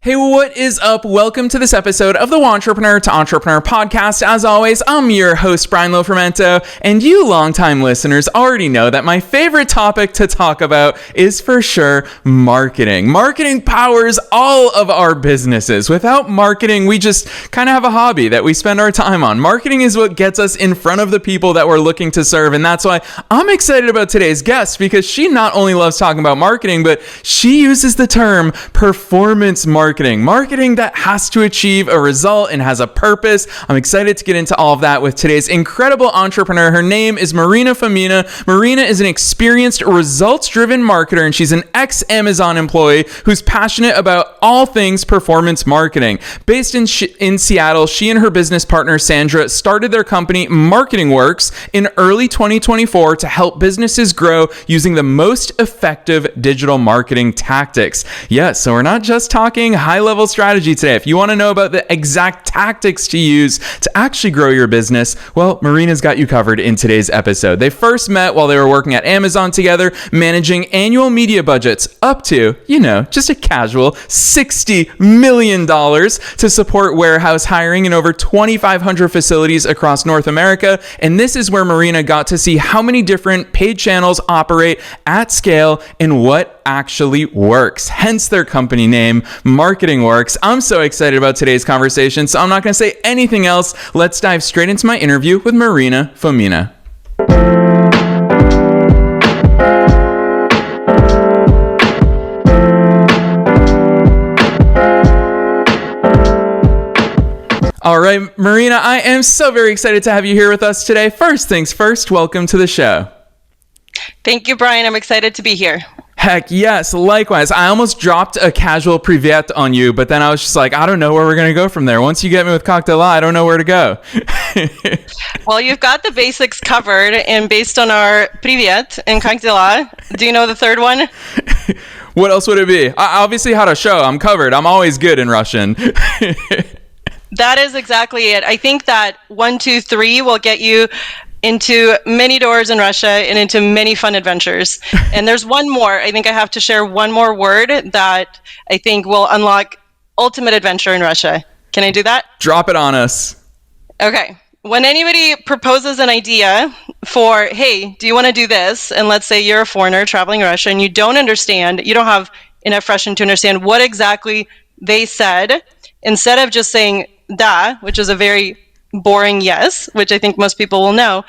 Hey, what is up? Welcome to this episode of the Wantrepreneur to Entrepreneur podcast. As always, I'm your host, Brian Lofrumento, and you longtime listeners already know that my favorite topic to talk about is for sure marketing. Marketing powers all of our businesses. Without marketing, we just kind of have a hobby that we spend our time on. Marketing is what gets us in front of the people that we're looking to serve, and that's why I'm excited about today's guest, because she not only loves talking about marketing, but she uses the term performance marketing. Marketing that has to achieve a result and has a purpose. I'm excited to get into all of that with today's incredible entrepreneur. Her name is Marina Fomina. Marina is an experienced, results-driven marketer, and she's an ex-Amazon employee who's passionate about all things performance marketing. Based in Seattle, she and her business partner, Sandra, started their company, Marketing Works, in early 2024 to help businesses grow using the most effective digital marketing tactics. Yes, so we're not just talking high-level strategy today. If you want to know about the exact tactics to use to actually grow your business, well, Marina's got you covered in today's episode. They first met while they were working at Amazon together, managing annual media budgets up to, just a casual $60 million to support warehouse hiring in over 2,500 facilities across North America. And this is where Marina got to see how many different paid channels operate at scale and what actually works. Hence their company name, Marketing Works. I'm so excited about today's conversation, so I'm not going to say anything else. Let's dive straight into my interview with Marina Fomina. All right, Marina, I am so very excited to have you here with us today. First things first, welcome to the show. Thank you, Brian. I'm excited to be here. Heck yes, likewise. I almost dropped a casual privet on you, but then I was just like, I don't know where we're going to go from there. Once you get me with cocktail, I don't know where to go. Well, you've got the basics covered, and based on our privet and cocktail, do you know the third one? What else would it be? I obviously had a show. I'm covered. I'm always good in Russian. That is exactly it. I think that 1, 2, 3 will get you into many doors in Russia and into many fun adventures. And there's one more. I think I have to share one more word that I think will unlock ultimate adventure in Russia. Can I do that? Drop it on us. Okay. When anybody proposes an idea for, hey, do you want to do this? And let's say you're a foreigner traveling Russia and you don't have enough Russian to understand what exactly they said, instead of just saying da, which is a very boring yes, which I think most people will know,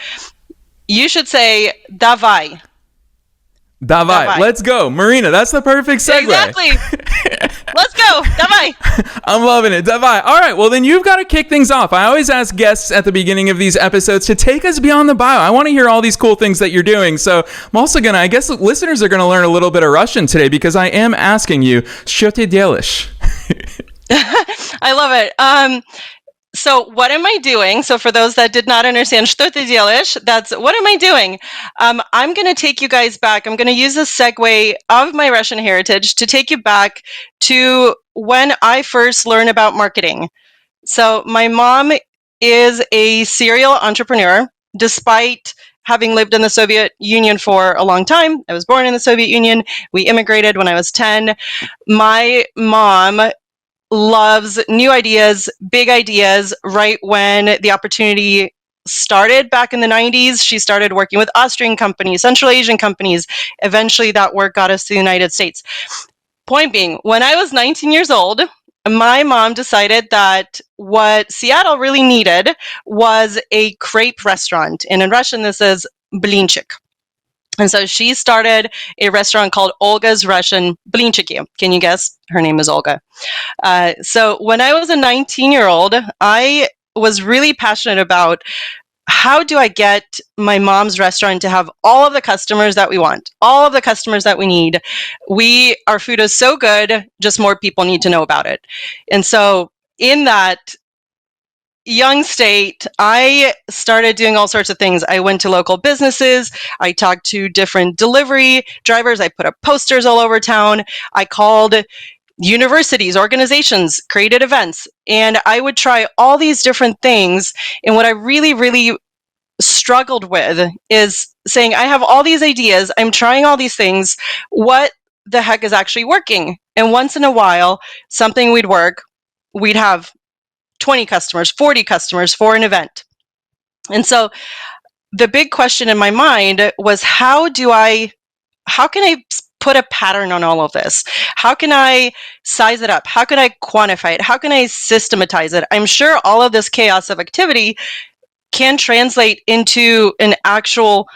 you should say davai. Davai. Let's go. Marina, that's the perfect segue. Exactly. Let's go. Davai. I'm loving it. Davai. All right. Well, then you've got to kick things off. I always ask guests at the beginning of these episodes to take us beyond the bio. I want to hear all these cool things that you're doing. So I'm also going to, I guess listeners are going to learn a little bit of Russian today, because I am asking you, что ты делаешь? I love it. So what am I doing? So for those that did not understand, что ты делаешь, that's what am I doing? I'm going to take you guys back. I'm going to use a segue of my Russian heritage to take you back to when I first learned about marketing. So my mom is a serial entrepreneur, despite having lived in the Soviet Union for a long time. I was born in the Soviet Union. We immigrated when I was 10. My mom loves new ideas, big ideas. Right when the opportunity started back in the 90s, she started working with Austrian companies, Central Asian companies. Eventually that work got us to the United States. Point being, when I was 19 years old, my mom decided that what Seattle really needed was a crepe restaurant. And in Russian, this is blinchik. And so she started a restaurant called Olga's Russian Blinchiki. Can you guess? Her name is Olga. So when I was a 19-year-old, I was really passionate about how do I get my mom's restaurant to have all of the customers that we want, all of the customers that we need. Our food is so good, just more people need to know about it. And so in that young state, I started doing all sorts of things. I went to local businesses. I talked to different delivery drivers. I put up posters all over town. I called universities, organizations, created events, and I would try all these different things. And what I really, really struggled with is saying, I have all these ideas. I'm trying all these things. What the heck is actually working? And once in a while, something would work. We'd have 20 customers, 40 customers for an event. And so the big question in my mind was, how can I put a pattern on all of this? How can I size it up? How can I quantify it? How can I systematize it? I'm sure all of this chaos of activity can translate into an actual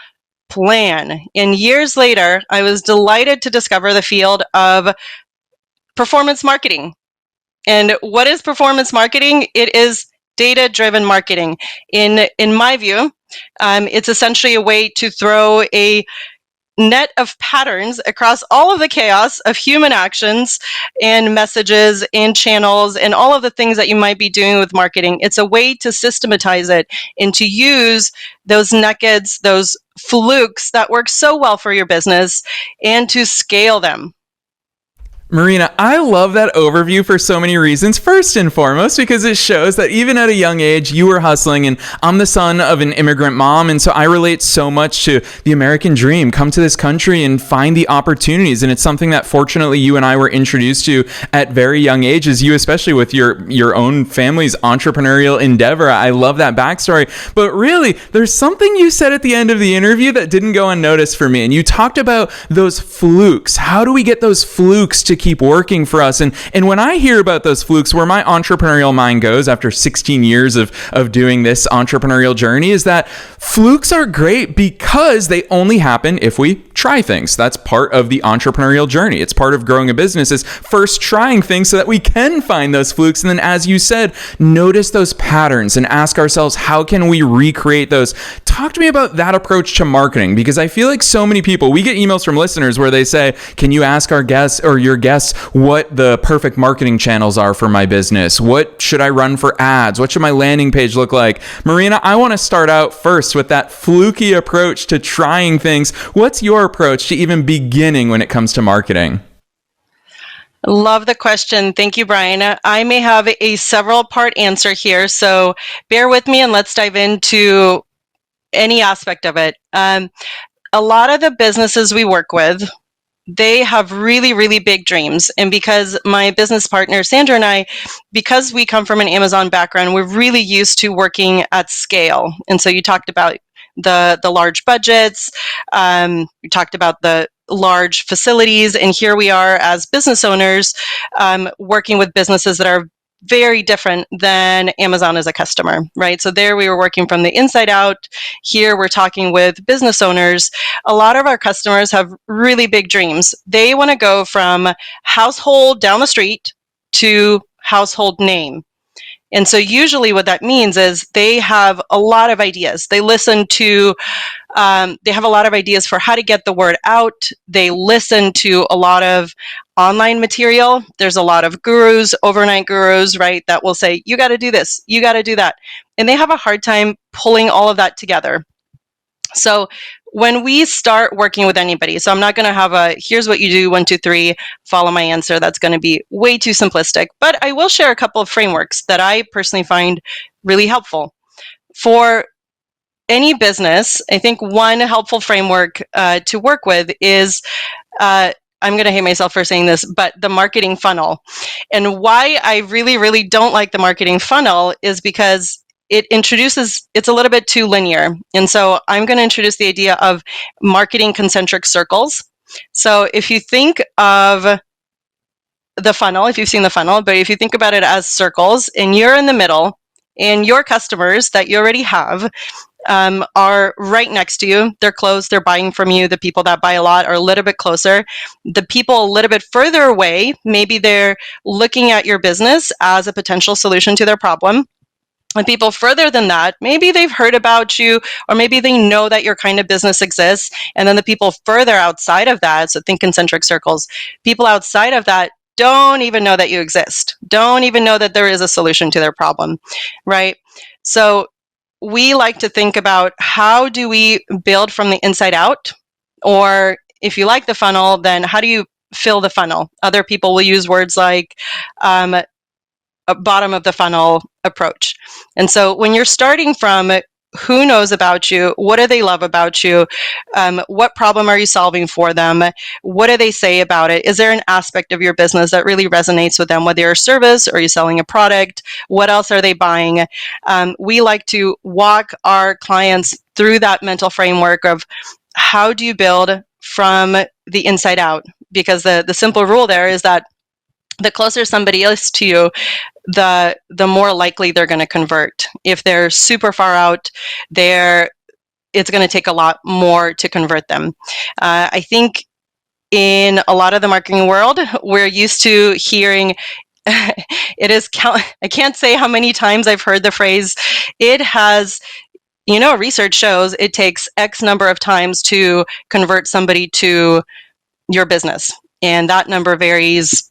plan. And years later, I was delighted to discover the field of performance marketing. And what is performance marketing? It is data-driven marketing. In my view, it's essentially a way to throw a net of patterns across all of the chaos of human actions and messages and channels and all of the things that you might be doing with marketing. It's a way to systematize it and to use those nuggets, those flukes that work so well for your business, and to scale them. Marina, I love that overview for so many reasons. First and foremost, because it shows that even at a young age, you were hustling, and I'm the son of an immigrant mom, and so I relate so much to the American dream. Come to this country and find the opportunities, and it's something that fortunately you and I were introduced to at very young ages, you especially with your own family's entrepreneurial endeavor. I love that backstory. But really, there's something you said at the end of the interview that didn't go unnoticed for me, and you talked about those flukes. How do we get those flukes to keep working for us? And when I hear about those flukes, where my entrepreneurial mind goes after 16 years of doing this entrepreneurial journey is that flukes are great because they only happen if we try things. That's part of the entrepreneurial journey. It's part of growing a business, is first trying things so that we can find those flukes. And then, as you said, notice those patterns and ask ourselves, how can we recreate those? Talk to me about that approach to marketing, because I feel like so many people, we get emails from listeners where they say, can you ask our guests or your guests what the perfect marketing channels are for my business? What should I run for ads? What should my landing page look like? Marina, I want to start out first with that fluky approach to trying things. What's your approach to even beginning when it comes to marketing? Love the question. Thank you, Brian. I may have a several part answer here, so bear with me and let's dive into any aspect of it. A lot of the businesses we work with, they have really, really big dreams. And because my business partner, Sandra, and I, because we come from an Amazon background, we're really used to working at scale. And so you talked about the large budgets, we talked about the large facilities, and here we are as business owners working with businesses that are very different than Amazon as a customer, right? So there we were working from the inside out. Here we're talking with business owners. A lot of our customers have really big dreams. They want to go from household down the street to household name. And so usually what that means is they have a lot of ideas. They listen to, they have a lot of ideas for how to get the word out. They listen to a lot of online material. There's a lot of gurus, overnight gurus, right, that will say, you got to do this, you got to do that. And they have a hard time pulling all of that together. So when we start working with anybody, so I'm not going to have a, here's what you do, 1, 2, 3, follow my answer. That's going to be way too simplistic. But I will share a couple of frameworks that I personally find really helpful. For any business, I think one helpful framework to work with is, I'm going to hate myself for saying this, but the marketing funnel. And why I really, really don't like the marketing funnel is because it's a little bit too linear. And so I'm going to introduce the idea of marketing concentric circles. So if you think of the funnel, if you've seen the funnel, but if you think about it as circles and you're in the middle and your customers that you already have are right next to you, they're close, they're buying from you. The people that buy a lot are a little bit closer. The people a little bit further away, maybe they're looking at your business as a potential solution to their problem. And people further than that, maybe they've heard about you, or maybe they know that your kind of business exists. And then the people further outside of that, so think concentric circles, people outside of that don't even know that you exist, don't even know that there is a solution to their problem, right? So we like to think about, how do we build from the inside out? Or if you like the funnel, then how do you fill the funnel? Other people will use words like a bottom of the funnel approach. And so when you're starting from who knows about you? What do they love about you? What problem are you solving for them? What do they say about it? Is there an aspect of your business that really resonates with them, whether you're a service or you're selling a product? What else are they buying? We like to walk our clients through that mental framework of how do you build from the inside out? Because the simple rule there is that the closer somebody is to you, the more likely they're going to convert. If they're super far out, it's going to take a lot more to convert them. I think in a lot of the marketing world, we're used to hearing I can't say how many times I've heard the phrase, it has, research shows it takes X number of times to convert somebody to your business. And that number varies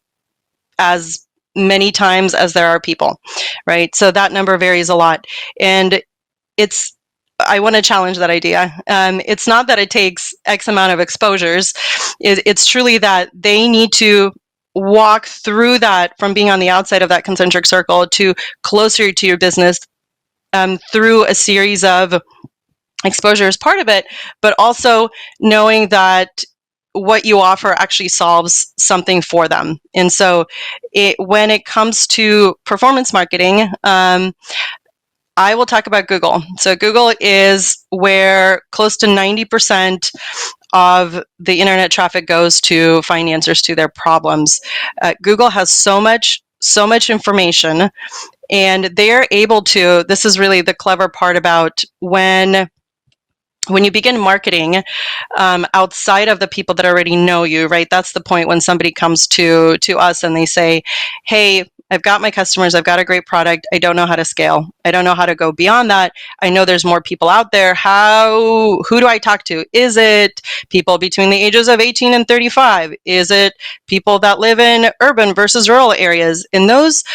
as many times as there are people, right? So that number varies a lot. And I want to challenge that idea. It's not that it takes X amount of exposures. It's truly that they need to walk through that from being on the outside of that concentric circle to closer to your business through a series of exposure is part of it, but also knowing that what you offer actually solves something for them. And so when it comes to performance marketing, I will talk about Google. So Google is where close to 90% of the internet traffic goes to find answers to their problems. Google has so much information, and they're able to, this is really the clever part about when you begin marketing outside of the people that already know you, right? That's the point when somebody comes to us and they say, hey, I've got my customers, I've got a great product, I don't know how to scale. I don't know how to go beyond that. I know there's more people out there. Who do I talk to? Is it people between the ages of 18 and 35? Is it people that live in urban versus rural areas? And those,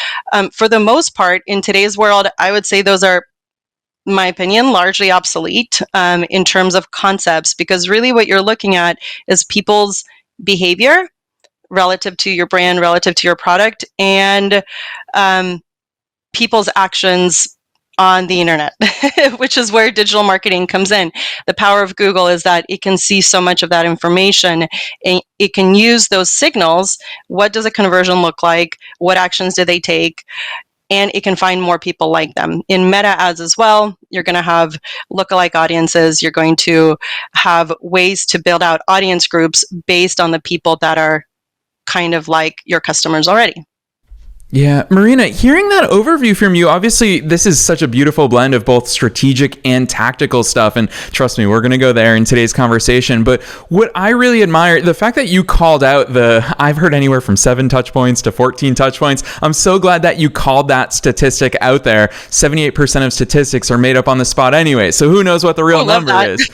for the most part, in today's world, I would say those are, my opinion, largely obsolete in terms of concepts, because really what you're looking at is people's behavior relative to your brand, relative to your product, and people's actions on the internet, which is where digital marketing comes in. The power of Google is that it can see so much of that information, and it can use those signals. What does a conversion look like? What actions do they take? And it can find more people like them. In meta ads as well, you're going to have lookalike audiences. You're going to have ways to build out audience groups based on the people that are kind of like your customers already. Yeah, Marina, hearing that overview from you, obviously this is such a beautiful blend of both strategic and tactical stuff. And trust me, we're going to go there in today's conversation. But what I really admire, the fact that you called out I've heard anywhere from 7 touch points to 14 touch points. I'm so glad that you called that statistic out there. 78% of statistics are made up on the spot anyway. So who knows what the real number is.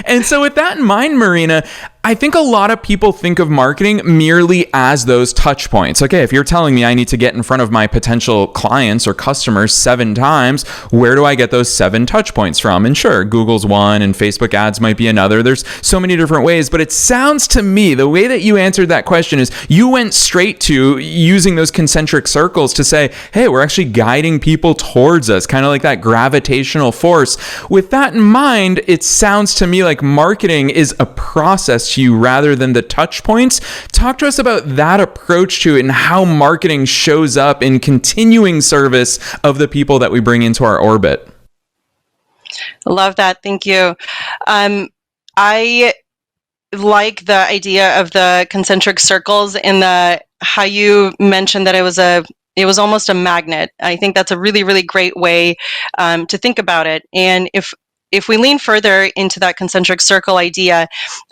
And so with that in mind, Marina, I think a lot of people think of marketing merely as those touch points. Okay, if you're telling me I need to get in front of my potential clients or customers 7 times, where do I get those 7 touch points from? And sure, Google's one and Facebook ads might be another. There's so many different ways, but it sounds to me, the way that you answered that question is you went straight to using those concentric circles to say, hey, we're actually guiding people towards us, kind of like that gravitational force. With that in mind, it sounds to me like marketing is a process to you rather than the touch points. Talk to us about that approach to it and how marketing shows up in continuing service of the people that we bring into our orbit. Love that. Thank you. I like the idea of the concentric circles and how you mentioned that it was almost a magnet. I think that's a really, really great way to think about it. And if we lean further into that concentric circle idea,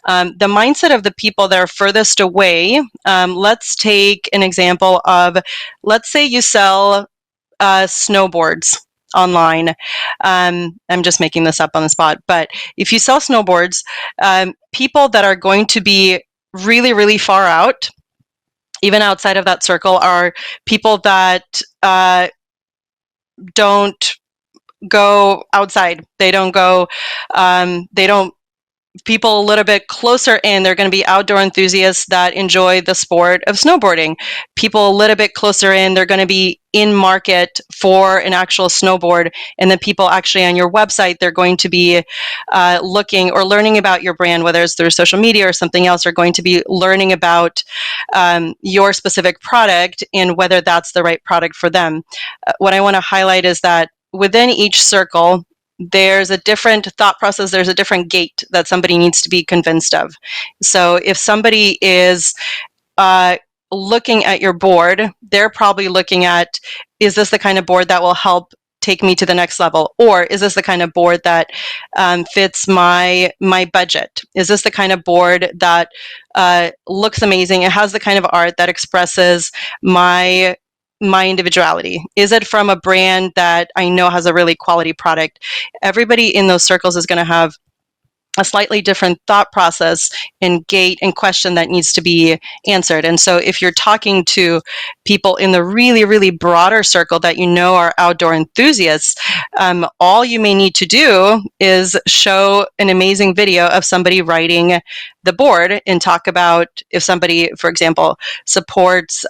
the mindset of the people that are furthest away, let's take an example of, let's say you sell snowboards online. I'm just making this up on the spot, but if you sell snowboards, people that are going to be really, really far out, even outside of that circle, are people that don't go outside. They don't people a little bit closer in, they're going to be outdoor enthusiasts that enjoy the sport of snowboarding. People a little bit closer in, they're going to be in market for an actual snowboard. And then people actually on your website, they're going to be looking or learning about your brand, whether it's through social media or something else, are going to be learning about your specific product and whether that's the right product for them. What I want to highlight is that within each circle, there's a different thought process, there's a different gate that somebody needs to be convinced of. So if somebody is looking at your board, they're probably looking at, is this the kind of board that will help take me to the next level? Or is this the kind of board that fits my budget? Is this the kind of board that looks amazing? It has the kind of art that expresses my individuality? Is it from a brand that I know has a really quality product? Everybody in those circles is going to have a slightly different thought process and gate and question that needs to be answered. And so if you're talking to people in the really, really broader circle that you know are outdoor enthusiasts, all you may need to do is show an amazing video of somebody riding the board and talk about if somebody, for example, supports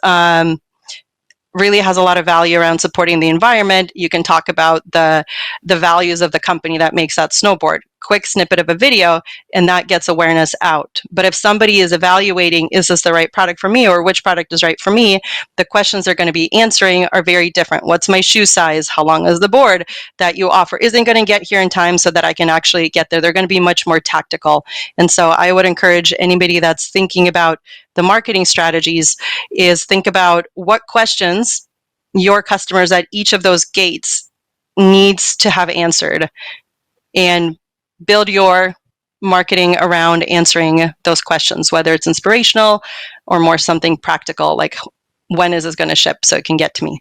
really has a lot of value around supporting the environment. You can talk about the values of the company that makes that snowboard. Quick snippet of a video, and that gets awareness out. But if somebody is evaluating, is this the right product for me, or which product is right for me, the questions they're going to be answering are very different. What's my shoe size? How long is the board that you offer? Isn't going to get here in time so that I can actually get there. They're going to be much more tactical. And so I would encourage anybody that's thinking about the marketing strategies is think about what questions your customers at each of those gates needs to have answered, and build your marketing around answering those questions, whether it's inspirational or more something practical, like when is this going to ship so it can get to me?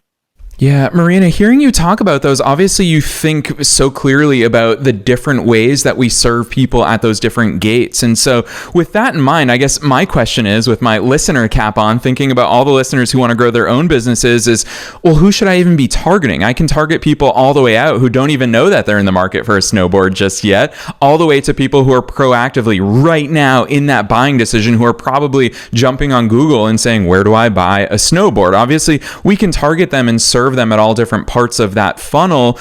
Yeah, Marina, hearing you talk about those, obviously you think so clearly about the different ways that we serve people at those different gates. And so with that in mind, I guess my question is, with my listener cap on, thinking about all the listeners who want to grow their own businesses is, well, who should I even be targeting? I can target people all the way out who don't even know that they're in the market for a snowboard just yet, all the way to people who are proactively right now in that buying decision, who are probably jumping on Google and saying, where do I buy a snowboard? Obviously, we can target them and serve them at all different parts of that funnel.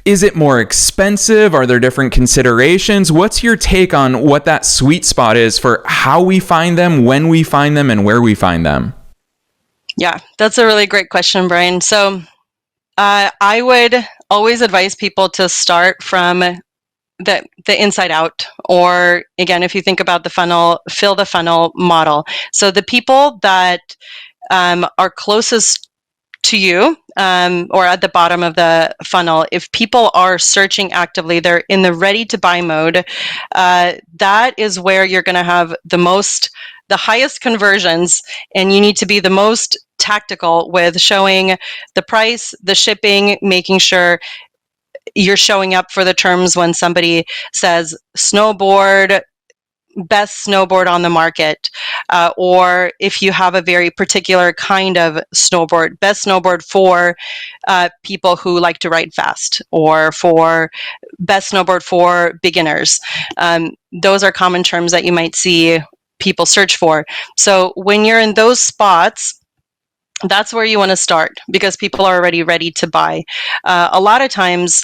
Is it more expensive? Are there different considerations? What's your take on what that sweet spot is for how we find them, when we find them, and where we find them? Yeah, that's a really great question, Brian. So I would always advise people to start from the inside out, or again, if you think about the funnel, fill the funnel model. So the people that are closest to you, or at the bottom of the funnel, if people are searching actively, they're in the ready to buy mode, that is where you're going to have the highest conversions, and you need to be the most tactical with showing the price, the shipping, making sure you're showing up for the terms when somebody says snowboard, best snowboard on the market, or if you have a very particular kind of snowboard, best snowboard for people who like to ride fast, or for best snowboard for beginners. Those are common terms that you might see people search for. So when you're in those spots, that's where you want to start, because people are already ready to buy. A lot of times,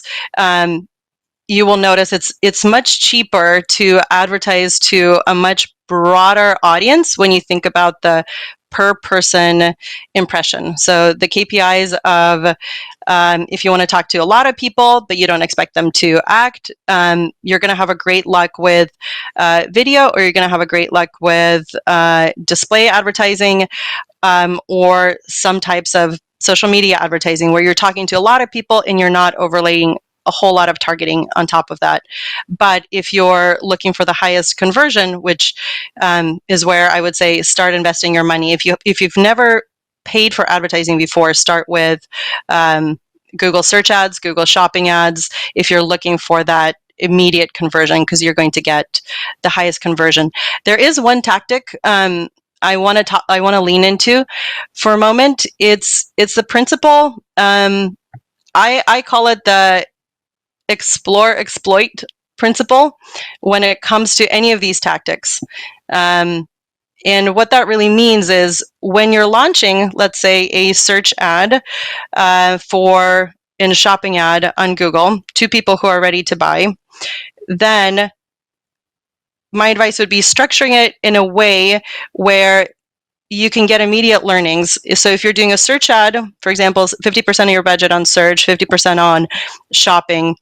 you will notice it's much cheaper to advertise to a much broader audience when you think about the per person impression. So the KPIs of if you want to talk to a lot of people, but you don't expect them to act, you're going to have a great luck with video, or you're going to have a great luck with display advertising, or some types of social media advertising where you're talking to a lot of people and you're not overlaying a whole lot of targeting on top of that. But if you're looking for the highest conversion, which is where I would say start investing your money. If you've never paid for advertising before, start with Google search ads, Google shopping ads, if you're looking for that immediate conversion, because you're going to get the highest conversion. There is one tactic I want to lean into for a moment. It's the principle. I call it the explore exploit principle when it comes to any of these tactics. And what that really means is when you're launching, let's say, a search ad in a shopping ad on Google to people who are ready to buy, then my advice would be structuring it in a way where you can get immediate learnings. So if you're doing a search ad, for example, 50% of your budget on search, 50% on shopping,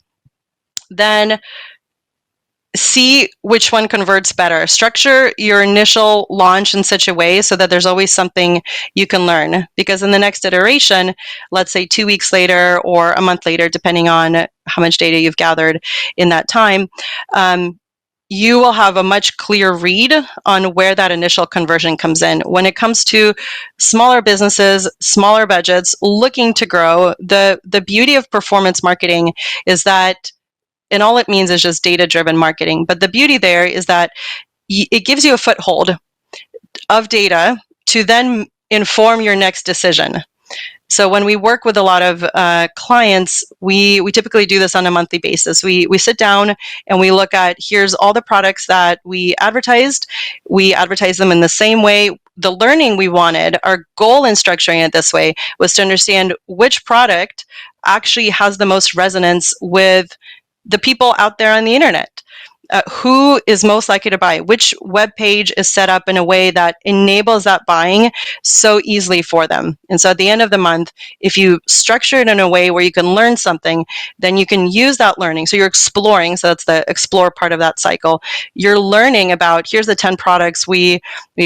then see which one converts better. Structure your initial launch in such a way so that there's always something you can learn. Because in the next iteration, let's say 2 weeks later or a month later, depending on how much data you've gathered in that time, you will have a much clearer read on where that initial conversion comes in. When it comes to smaller businesses, smaller budgets, looking to grow, the beauty of performance marketing is that, and all it means is just data-driven marketing, but the beauty there is that it gives you a foothold of data to then inform your next decision. So when we work with a lot of clients, we typically do this on a monthly basis. We sit down and we look at, here's all the products that we advertised. We advertise them in the same way. The learning we wanted, our goal in structuring it this way, was to understand which product actually has the most resonance with the people out there on the internet. Who is most likely to buy? Which web page is set up in a way that enables that buying so easily for them? And so at the end of the month, if you structure it in a way where you can learn something, then you can use that learning. So you're exploring, so that's the explore part of that cycle. You're learning about, here's the 10 products we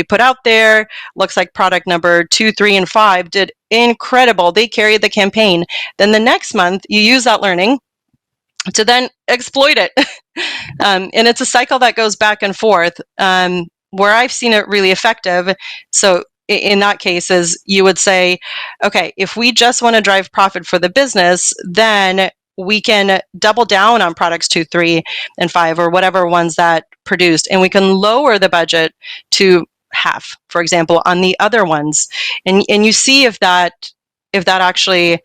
put out there. Looks like product number 2, 3, and 5 did incredible. They carried the campaign. Then the next month, you use that learning to then exploit it. And it's a cycle that goes back and forth. Where I've seen it really effective, so in that case, is you would say, okay, if we just want to drive profit for the business, then we can double down on products 2, 3, and 5, or whatever ones that produced, and we can lower the budget to half, for example, on the other ones. And you see if that actually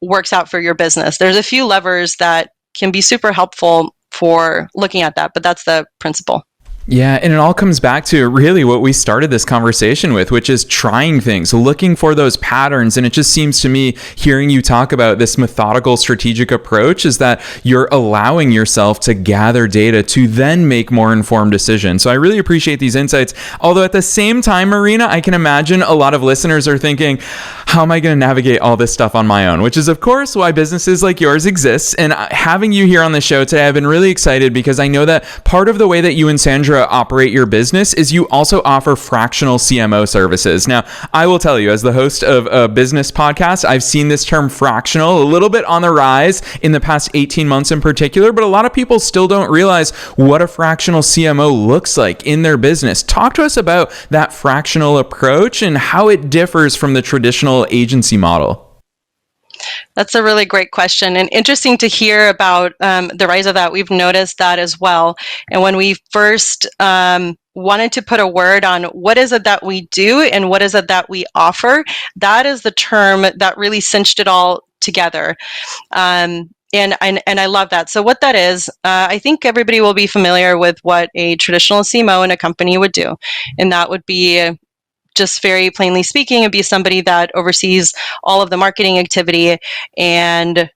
works out for your business. There's a few levers that can be super helpful for looking at that, but that's the principle. Yeah, and it all comes back to really what we started this conversation with, which is trying things, looking for those patterns. And it just seems to me, hearing you talk about this methodical, strategic approach, is that you're allowing yourself to gather data to then make more informed decisions. So I really appreciate these insights. Although at the same time, Marina, I can imagine a lot of listeners are thinking, how am I going to navigate all this stuff on my own? Which is, of course, why businesses like yours exist. And having you here on the show today, I've been really excited because I know that part of the way that you and Sandra operate your business is you also offer fractional CMO services. Now, I will tell you, as the host of a business podcast, I've seen this term fractional a little bit on the rise in the past 18 months in particular, but a lot of people still don't realize what a fractional CMO looks like in their business. Talk to us about that fractional approach and how it differs from the traditional agency model. That's a really great question, and interesting to hear about the rise of that. We've noticed that as well. And when we first wanted to put a word on what is it that we do and what is it that we offer, that is the term that really cinched it all together. And I love that. So what that is, I think everybody will be familiar with what a traditional CMO in a company would do, and that would be, just very plainly speaking, it'd be somebody that oversees all of the marketing activity and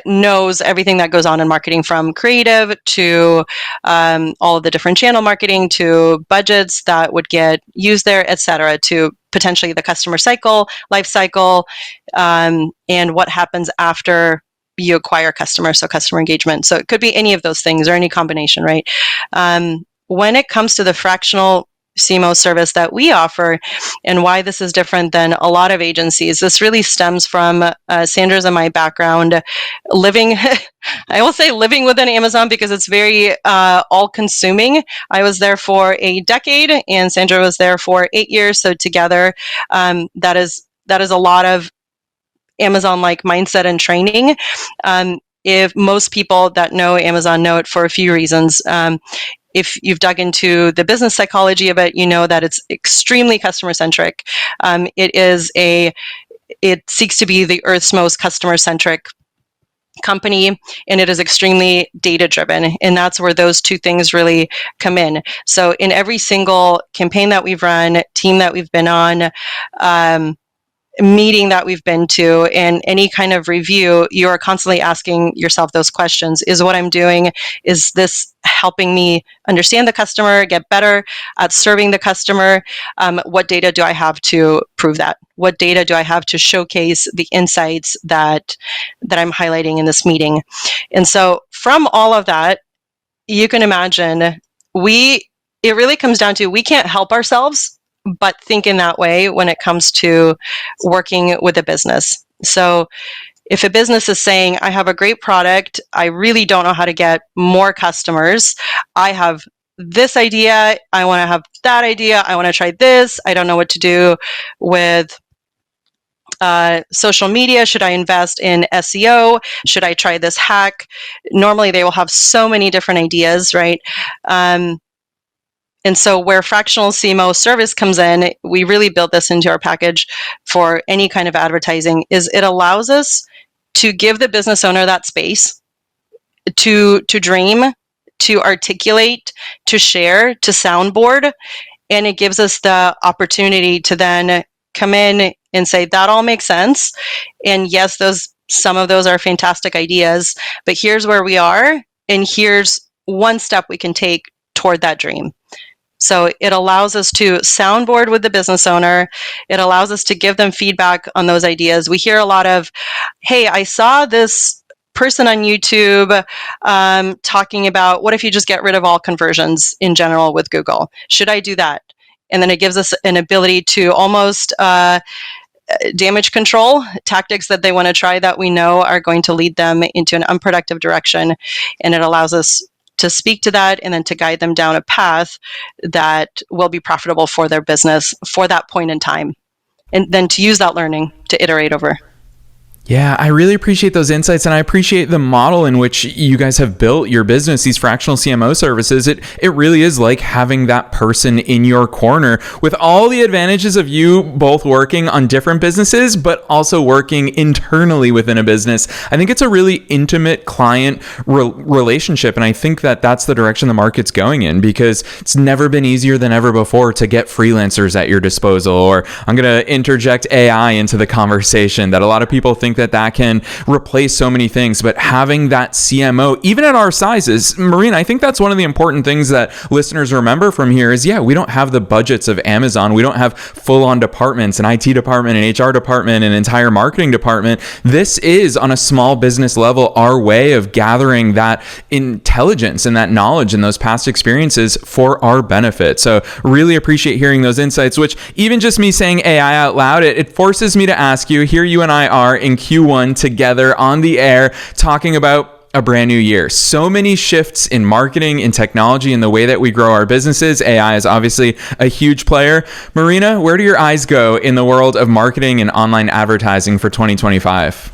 knows everything that goes on in marketing, from creative to all of the different channel marketing to budgets that would get used there, et cetera, to potentially the customer life cycle, and what happens after you acquire customers, so customer engagement. So it could be any of those things or any combination, right? When it comes to the fractional CMO service that we offer, and why this is different than a lot of agencies, this really stems from Sandra's and my background living, I will say living within Amazon, because it's very all-consuming. I was there for a decade, and Sandra was there for 8 years. So together, that is a lot of Amazon-like mindset and training. If most people that know Amazon know it for a few reasons. If you've dug into the business psychology of it, you know that it's extremely customer-centric. It seeks to be the Earth's most customer-centric company, and it is extremely data driven. And that's where those two things really come in. So in every single campaign that we've run, team that we've been on, meeting that we've been to, and any kind of review, you are constantly asking yourself those questions. Is what I'm doing, is this helping me understand the customer, get better at serving the customer? What data do I have to prove that? What data do I have to showcase the insights that I'm highlighting in this meeting? And so from all of that, you can imagine it really comes down to, we can't help ourselves but think in that way when it comes to working with a business. So if a business is saying, I have a great product, I really don't know how to get more customers, I have this idea, I want to have that idea, I want to try this, I don't know what to do with social media, should I invest in SEO, should I try this hack? Normally they will have so many different ideas, right? And so where fractional CMO service comes in, we really built this into our package for any kind of advertising, is it allows us to give the business owner that space to dream, to articulate, to share, to soundboard. And it gives us the opportunity to then come in and say, that all makes sense. And yes, some of those are fantastic ideas, but here's where we are, and here's one step we can take toward that dream. So it allows us to soundboard with the business owner. It allows us to give them feedback on those ideas. We hear a lot of, hey, I saw this person on YouTube talking about, what if you just get rid of all conversions in general with Google? Should I do that? And then it gives us an ability to almost damage control tactics that they want to try that we know are going to lead them into an unproductive direction. And it allows us to speak to that and then to guide them down a path that will be profitable for their business for that point in time. And then to use that learning to iterate over. Yeah, I really appreciate those insights, and I appreciate the model in which you guys have built your business, these fractional CMO services. It really is like having that person in your corner with all the advantages of you both working on different businesses, but also working internally within a business. I think it's a really intimate client relationship, and I think that that's the direction the market's going in, because it's never been easier than ever before to get freelancers at your disposal. Or I'm going to interject AI into the conversation, that a lot of people think that can replace so many things, but having that CMO, even at our sizes, Marina, I think that's one of the important things that listeners remember from here is, we don't have the budgets of Amazon. We don't have full-on departments, an IT department, an HR department, an entire marketing department. This is, on a small business level, our way of gathering that intelligence and that knowledge and those past experiences for our benefit. So really appreciate hearing those insights, which even just me saying AI out loud, it forces me to ask you, here you and I are in Q1 together on the air talking about a brand new year. So many shifts in marketing, in technology, in the way that we grow our businesses. AI is obviously a huge player. Marina, where do your eyes go in the world of marketing and online advertising for 2025?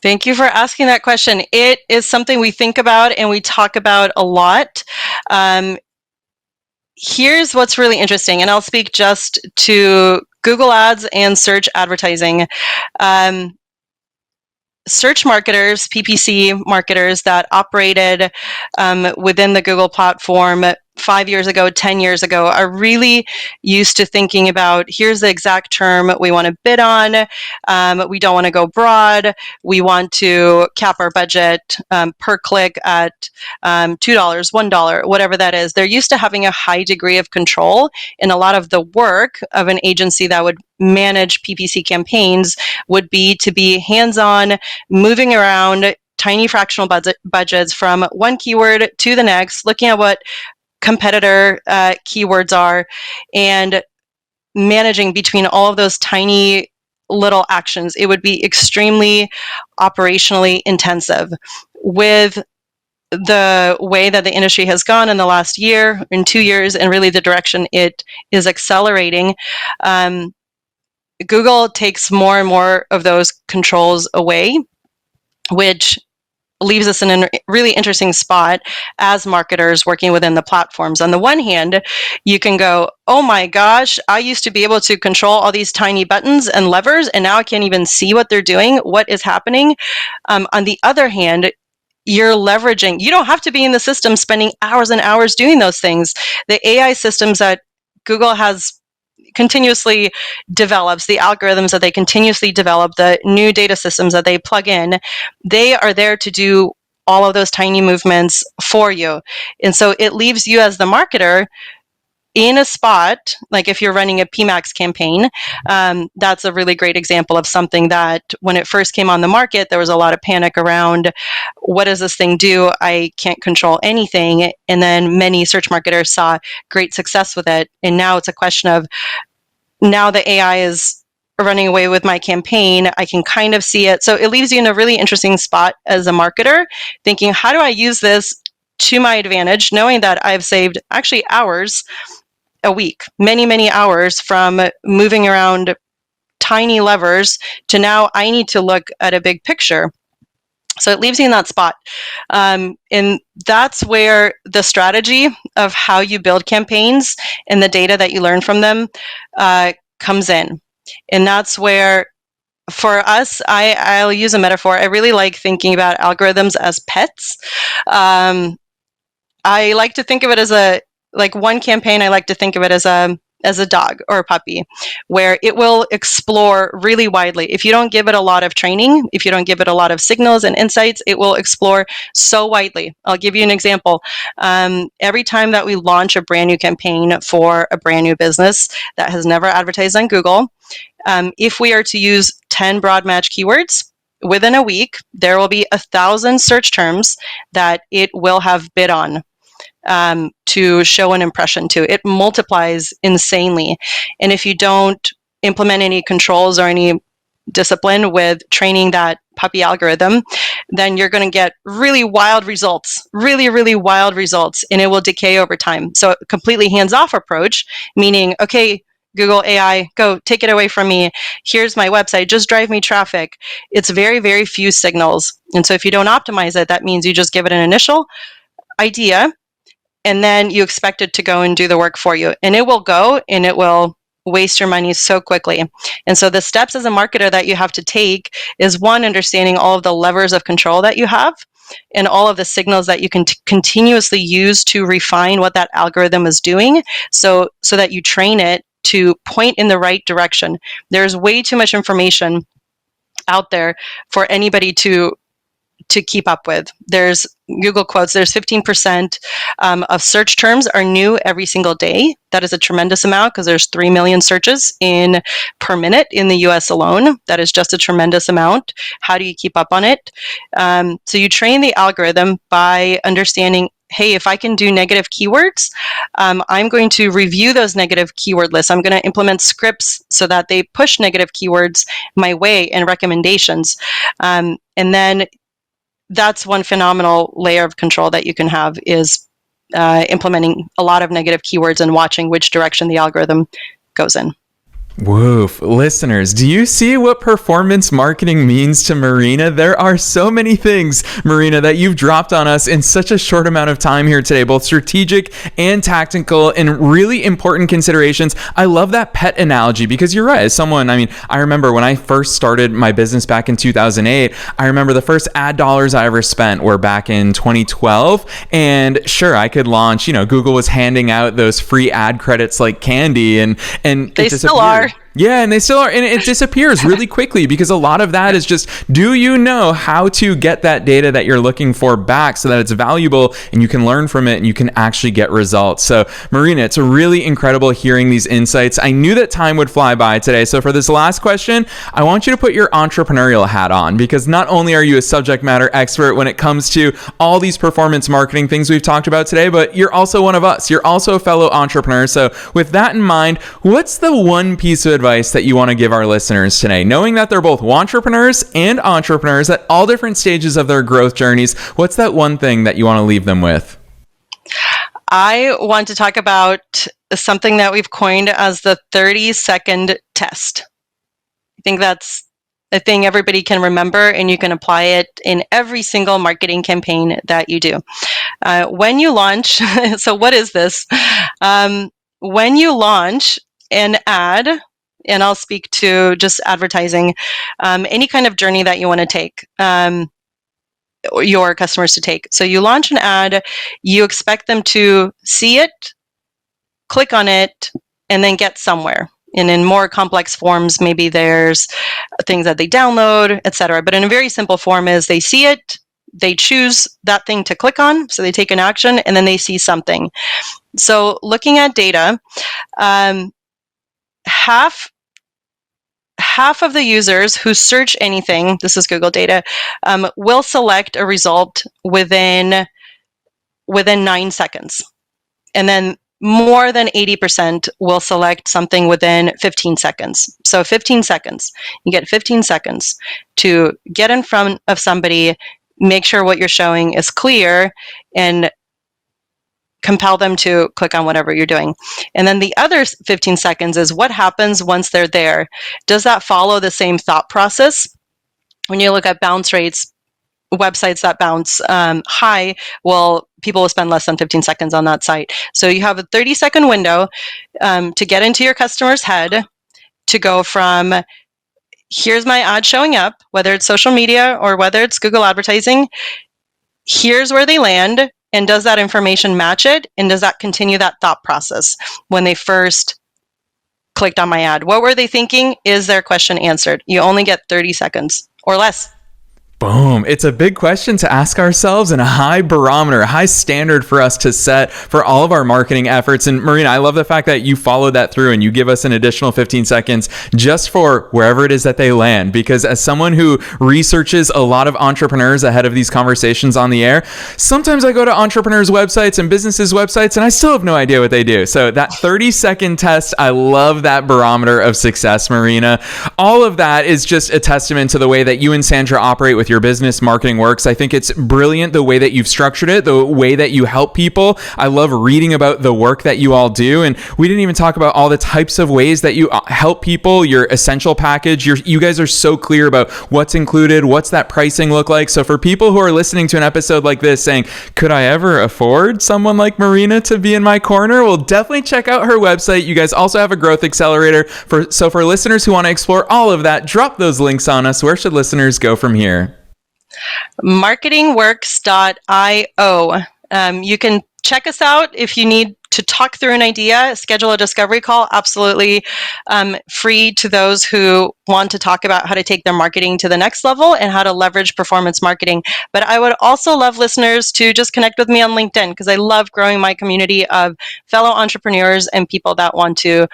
Thank you for asking that question. It is something we think about and we talk about a lot. Here's what's really interesting, and I'll speak just to Google Ads and search advertising. Search marketers, PPC marketers that operated within the Google platform 5 years ago, 10 years ago, are really used to thinking about, here's the exact term we want to bid on. We don't want to go broad. We want to cap our budget per click at $2, $1, whatever that is. They're used to having a high degree of control, and a lot of the work of an agency that would manage PPC campaigns would be to be hands-on, moving around tiny fractional budgets from one keyword to the next, looking at what competitor keywords are, and managing between all of those tiny little actions. It would be extremely operationally intensive. With the way that the industry has gone in the last year and 2 years, and really the direction it is accelerating, Google takes more and more of those controls away, which leaves us in a really interesting spot as marketers working within the platforms. On the one hand, you can go, oh my gosh, I used to be able to control all these tiny buttons and levers, and now I can't even see what they're doing. What is happening? On the other hand, you're leveraging, you don't have to be in the system spending hours and hours doing those things. The AI systems that Google has continuously develops, the algorithms that they continuously develop, the new data systems that they plug in, they are there to do all of those tiny movements for you. And so it leaves you as the marketer in a spot, like if you're running a PMAX campaign, that's a really great example of something that when it first came on the market, there was a lot of panic around, what does this thing do? I can't control anything. And then many search marketers saw great success with it. And now it's a question of, now the AI is running away with my campaign. I can kind of see it. So it leaves you in a really interesting spot as a marketer, thinking, how do I use this to my advantage, knowing that I've saved actually hours a week, many, many hours from moving around tiny levers to now I need to look at a big picture. So it leaves you in that spot. And that's where the strategy of how you build campaigns and the data that you learn from them comes in. And that's where, for us, I'll use a metaphor. I really like thinking about algorithms as pets. I like to think of it as one campaign, I like to think of it as a dog or a puppy, where it will explore really widely. If you don't give it a lot of training, if you don't give it a lot of signals and insights, it will explore so widely. I'll give you an example. Every time that we launch a brand new campaign for a brand new business that has never advertised on Google, if we are to use 10 broad match keywords, within a week, there will be 1,000 search terms that it will have bid on to show an impression to. It multiplies insanely. And if you don't implement any controls or any discipline with training that puppy algorithm, then you're going to get really wild results, really, really wild results, and it will decay over time. So a completely hands-off approach, meaning, okay, Google AI, go take it away from me. Here's my website, just drive me traffic. It's very, very few signals. And so if you don't optimize it, that means you just give it an initial idea, and then you expect it to go and do the work for you. And it will go and it will waste your money so quickly. And so the steps as a marketer that you have to take is, one, understanding all of the levers of control that you have and all of the signals that you can continuously use to refine what that algorithm is doing, so that you train it to point in the right direction. There's way too much information out there for anybody to keep up with. There's Google quotes, there's 15% of search terms are new every single day. That is a tremendous amount because there's 3 million searches per minute in the US alone. That is just a tremendous amount. How do you keep up on it? So you train the algorithm by understanding, hey, if I can do negative keywords, I'm going to review those negative keyword lists. I'm going to implement scripts so that they push negative keywords my way and recommendations. And then that's one phenomenal layer of control that you can have, is implementing a lot of negative keywords and watching which direction the algorithm goes in. Woof. Listeners, do you see what performance marketing means to Marina? There are so many things, Marina, that you've dropped on us in such a short amount of time here today, both strategic and tactical and really important considerations. I love that pet analogy because you're right. As someone, I remember when I first started my business back in 2008, I remember the first ad dollars I ever spent were back in 2012. And sure, I could launch, Google was handing out those free ad credits like candy, and they still are. Yeah, and they still are. And it disappears really quickly because a lot of that is just, do you know how to get that data that you're looking for back so that it's valuable and you can learn from it and you can actually get results? So, Marina, it's really incredible hearing these insights. I knew that time would fly by today. So for this last question, I want you to put your entrepreneurial hat on, because not only are you a subject matter expert when it comes to all these performance marketing things we've talked about today, but you're also one of us. You're also a fellow entrepreneur. So with that in mind, what's the one piece of advice that you want to give our listeners today, knowing that they're both entrepreneurs and entrepreneurs at all different stages of their growth journeys? What's that one thing that you want to leave them with? I want to talk about something that we've coined as the 30-second test. I think that's a thing everybody can remember, and you can apply it in every single marketing campaign that you do. When you launch, so what is this? When you launch an ad, and I'll speak to just advertising, any kind of journey that you want to take, your customers to take. So you launch an ad, you expect them to see it, click on it, and then get somewhere. And in more complex forms, maybe there's things that they download, etc. But in a very simple form is they see it, they choose that thing to click on, so they take an action, and then they see something. So looking at data, half of the users who search anything, this is Google data, will select a result within 9 seconds. And then more than 80% will select something within 15 seconds. So 15 seconds. You get 15 seconds to get in front of somebody, make sure what you're showing is clear, and compel them to click on whatever you're doing. And then the other 15 seconds is what happens once they're there. Does that follow the same thought process? When you look at bounce rates, websites that bounce high, well, people will spend less than 15 seconds on that site. So you have a 30-second window to get into your customer's head, to go from, here's my ad showing up, whether it's social media or whether it's Google advertising, here's where they land, and does that information match it? And does that continue that thought process when they first clicked on my ad? What were they thinking? Is their question answered? You only get 30 seconds or less. Boom. It's a big question to ask ourselves and a high barometer, a high standard for us to set for all of our marketing efforts. And Marina, I love the fact that you followed that through and you give us an additional 15 seconds just for wherever it is that they land. Because as someone who researches a lot of entrepreneurs ahead of these conversations on the air, sometimes I go to entrepreneurs' websites and businesses' websites and I still have no idea what they do. So that 30-second test, I love that barometer of success, Marina. All of that is just a testament to the way that you and Sandra operate with your business. Marketing Works. I think it's brilliant the way that you've structured it, the way that you help people. I love reading about the work that you all do. And we didn't even talk about all the types of ways that you help people, your essential package. You guys are so clear about what's included, what's that pricing look like. So for people who are listening to an episode like this saying, could I ever afford someone like Marina to be in my corner? Well, definitely check out her website. You guys also have a growth accelerator. So for listeners who want to explore all of that, drop those links on us. Where should listeners go from here? Marketingworks.io. You can check us out if you need to talk through an idea, schedule a discovery call, absolutely free to those who want to talk about how to take their marketing to the next level and how to leverage performance marketing. But I would also love listeners to just connect with me on LinkedIn, because I love growing my community of fellow entrepreneurs and people that want to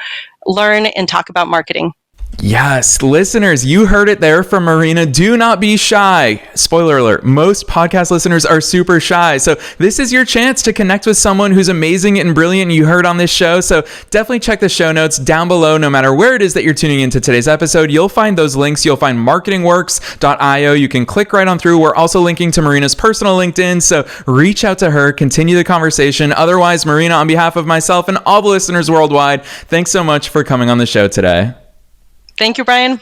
learn and talk about marketing. Yes, listeners, you heard it there from Marina. Do not be shy. Spoiler alert, most podcast listeners are super shy. So this is your chance to connect with someone who's amazing and brilliant you heard on this show. So definitely check the show notes down below. No matter where it is that you're tuning into today's episode, you'll find those links. You'll find marketingworks.io. You can click right on through. We're also linking to Marina's personal LinkedIn. So reach out to her, continue the conversation. Otherwise, Marina, on behalf of myself and all the listeners worldwide, thanks so much for coming on the show today. Thank you, Brian.